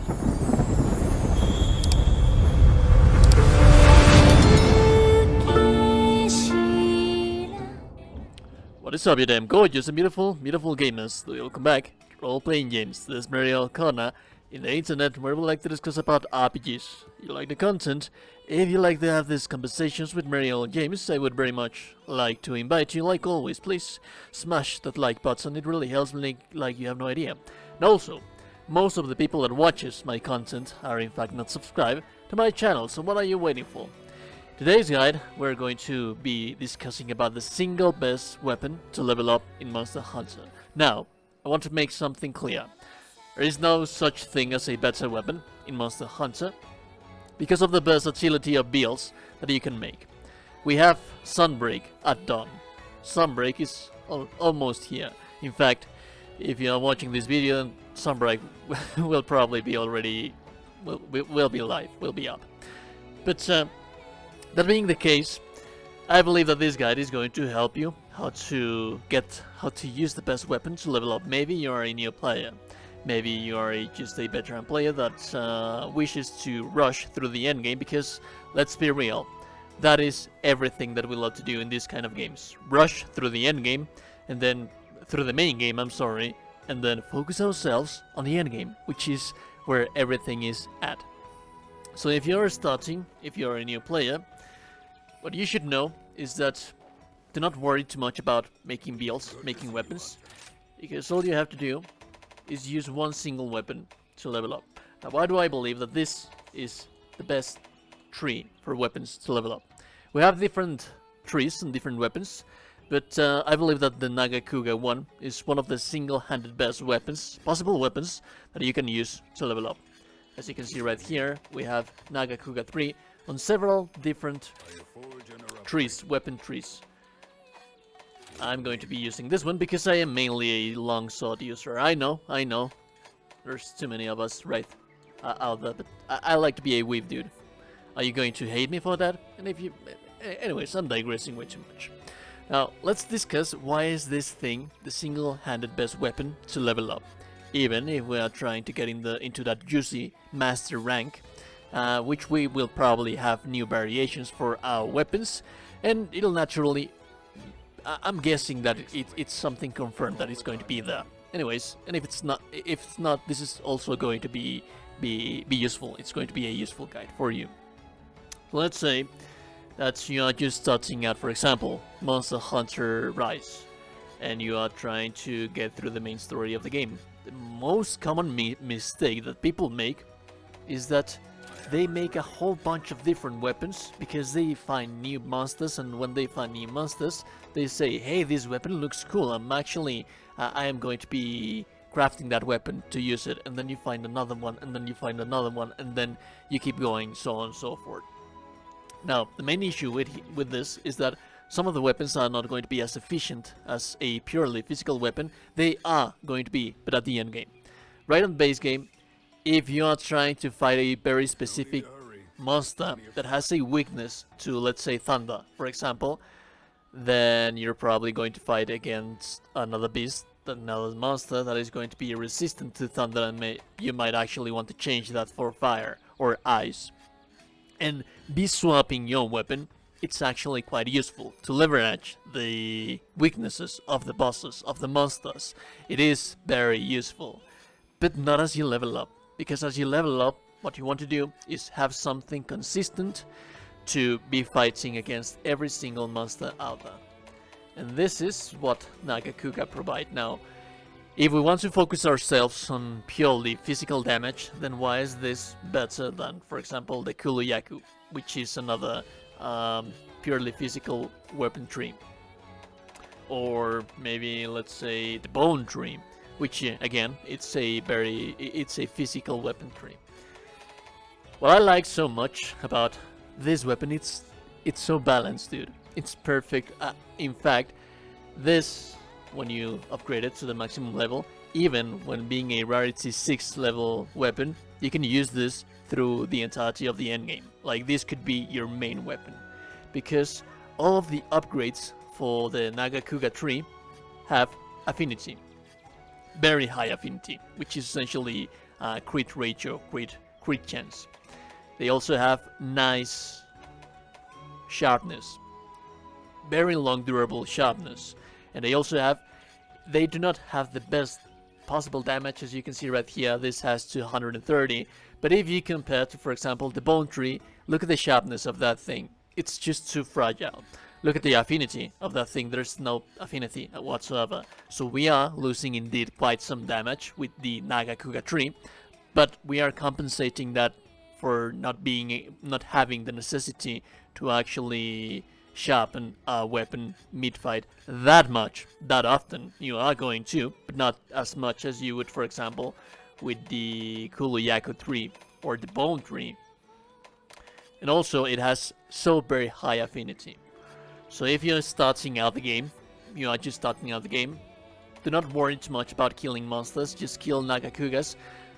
What is up, you damn gorgeous and beautiful gamers? Welcome back to role-playing games. This is Mario Corner in the internet, where we like to discuss about RPGs. You like the content? If you like to have these conversations with Mario James, I would very much like to invite you, like always, please smash that like button. It really helps me like you have no idea. And also, most of the people that watches my content are in fact not subscribed to my channel, so what are you waiting for? Today's guide, we're going to be discussing about the single best weapon to level up in Monster Hunter. Now, I want to make something clear. There is no such thing as a better weapon in Monster Hunter because of the versatility of builds that you can make. We have Sunbreak at dawn. Sunbreak is almost here. In fact, if you are watching this video, Sunbreak will probably be already, will be live, will be up. But that being the case, I believe that this guide is going to help you how to use the best weapon to level up. Maybe you are a new player, maybe you are just a veteran player that wishes to rush through the end game, because let's be real, that is everything that we love to do in this kind of games. Rush through the end game, and then through the main game, and then focus ourselves on the end game, which is where everything is at. So if you're starting, if you're a new player, what you should know is that do not worry too much about making builds, making weapons, because all you have to do is use one single weapon to level up. Now, why do I believe that this is the best tree for weapons to level up? We have different trees and different weapons, but I believe that the Nagakuga one is one of the single-handed best weapons, possible weapons, that you can use to level up. As you can see right here, we have Nagakuga 3 on several different trees, weapon trees. I'm going to be using this one because I am mainly a longsword user. I know, there's too many of us right out there, but I like to be a weave dude. Are you going to hate me for that? And if you... Anyways, I'm digressing way too much. Now, let's discuss why is this thing the single-handed best weapon to level up. Even if we are trying to get into that juicy master rank, which we will probably have new variations for our weapons, and it'll naturally, I'm guessing that it's something confirmed that it's going to be there. Anyways, and if it's not, this is also going to be useful. It's going to be a useful guide for you. Let's say that you are just starting out, for example, Monster Hunter Rise, and you are trying to get through the main story of the game. The most common mistake that people make is that they make a whole bunch of different weapons because they find new monsters, and when they find new monsters, they say, hey, this weapon looks cool, I am going to be crafting that weapon to use it, and then you find another one, and then you find another one, and then you keep going, so on and so forth. Now, the main issue with this is that some of the weapons are not going to be as efficient as a purely physical weapon. They are going to be, but at the end game. Right on the base game, if you are trying to fight a very specific monster that has a weakness to, let's say, thunder, for example, then you're probably going to fight against another beast, another monster that is going to be resistant to thunder, and you might actually want to change that for fire or ice. And be swapping your weapon, it's actually quite useful to leverage the weaknesses of the bosses, of the monsters. It is very useful, but not as you level up. Because as you level up, what you want to do is have something consistent to be fighting against every single monster out there. And this is what Nagakuga provide. Now, if we want to focus ourselves on purely physical damage, then why is this better than, for example, the Kuluyaku, which is another purely physical weapon tree? Or maybe, let's say, the Bone Tree, which again, it's a physical weapon tree. What I like so much about this weapon, it's so balanced, dude. It's perfect. In fact, this, when you upgrade it to the maximum level, even when being a rarity 6 level weapon, you can use this through the entirety of the endgame. Like, this could be your main weapon, because all of the upgrades for the Nagakuga tree have affinity. Very high affinity, which is essentially crit ratio, crit chance. They also have nice sharpness, very long durable sharpness, and they do not have the best possible damage. As you can see right here, this has 230, but if you compare to, for example, the bone tree, look at the sharpness of that thing. It's just too fragile. Look at the affinity of that thing. There's no affinity whatsoever. So we are losing indeed quite some damage with the Nagakuga tree, but we are compensating that for not having the necessity to actually sharpen a weapon mid-fight that much, that often. You are going to, but not as much as you would, for example, with the Kuluyaku tree or the bone tree. And also it has so very high affinity. So if you're starting out the game, you are just starting out the game, do not worry too much about killing monsters, just kill Nagakugas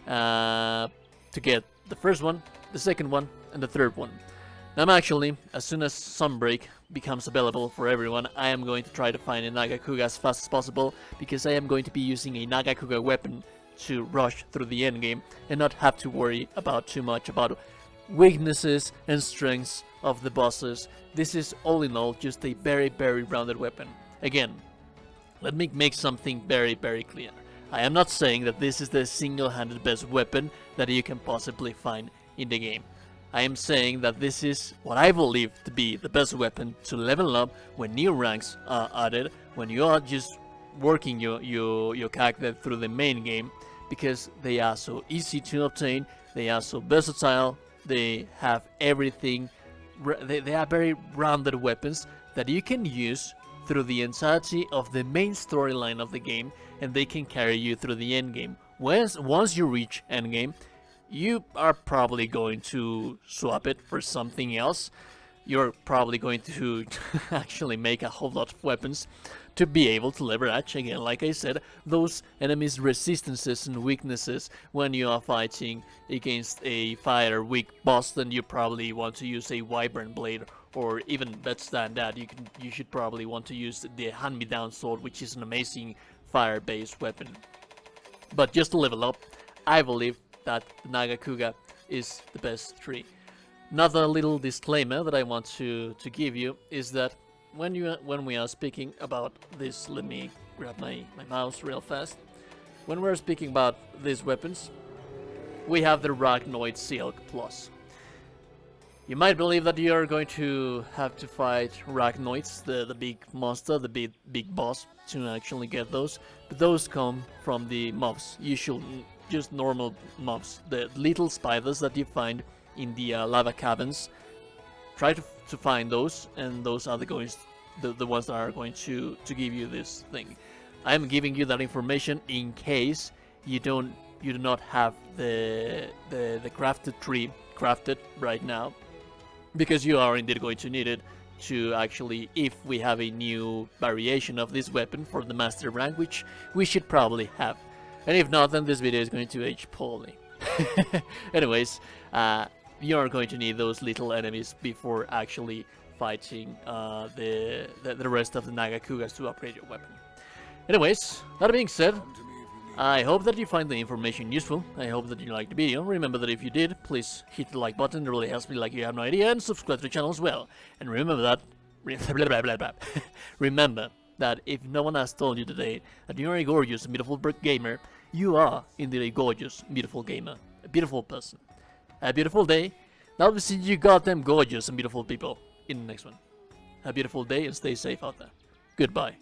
to get the first one, the second one, and the third one. Now I'm actually, as soon as Sunbreak becomes available for everyone, I am going to try to find a Nagakuga as fast as possible, because I am going to be using a Nagakuga weapon to rush through the endgame and not have to worry about too much about weaknesses and strengths of the bosses. This is all in all just a very, very rounded weapon. Again, let me make something very, very clear. I am not saying that this is the single-handed best weapon that you can possibly find in the game. I am saying that this is what I believe to be the best weapon to level up when new ranks are added, when you are just working your character through the main game, because they are so easy to obtain, they are so versatile, they have everything, they are very rounded weapons that you can use through the entirety of the main storyline of the game, and they can carry you through the end game. Once you reach end game, you are probably going to swap it for something else. You're probably going to actually make a whole lot of weapons to be able to leverage, again, like I said, those enemies' resistances and weaknesses. When you are fighting against a fire weak boss, then you probably want to use a Wyvern Blade, or even better than that, you should probably want to use the hand-me-down sword, which is an amazing fire-based weapon. But just to level up, I believe that the Nagakuga is the best tree. Another little disclaimer that I want to give you is that when we are speaking about this, let me grab my mouse real fast. When we're speaking about these weapons, we have the Ragnoid Silk Plus. You might believe that you are going to have to fight Ragnoids, the big monster, the big boss, to actually get those, but those come from the mobs, just normal mobs, the little spiders that you find in the lava caverns. Try to find those, and those are the ones that are going to give you this thing. I am giving you that information in case you do not have the crafted tree crafted right now, because you are indeed going to need it to actually, if we have a new variation of this weapon for the master rank, which we should probably have. And if not, then this video is going to age poorly. Anyways, you are going to need those little enemies before actually fighting the rest of the Nagakugas to upgrade your weapon. Anyways, that being said, I hope that you find the information useful. I hope that you liked the video. Remember that if you did, please hit the like button. It really helps me like you have no idea. And subscribe to the channel as well. And remember that... remember that if no one has told you today that you are a gorgeous and beautiful gamer, you are indeed a gorgeous, beautiful gamer. A beautiful person. A beautiful day. Now we see you goddamn gorgeous and beautiful people in the next one. Have a beautiful day and stay safe out there. Goodbye.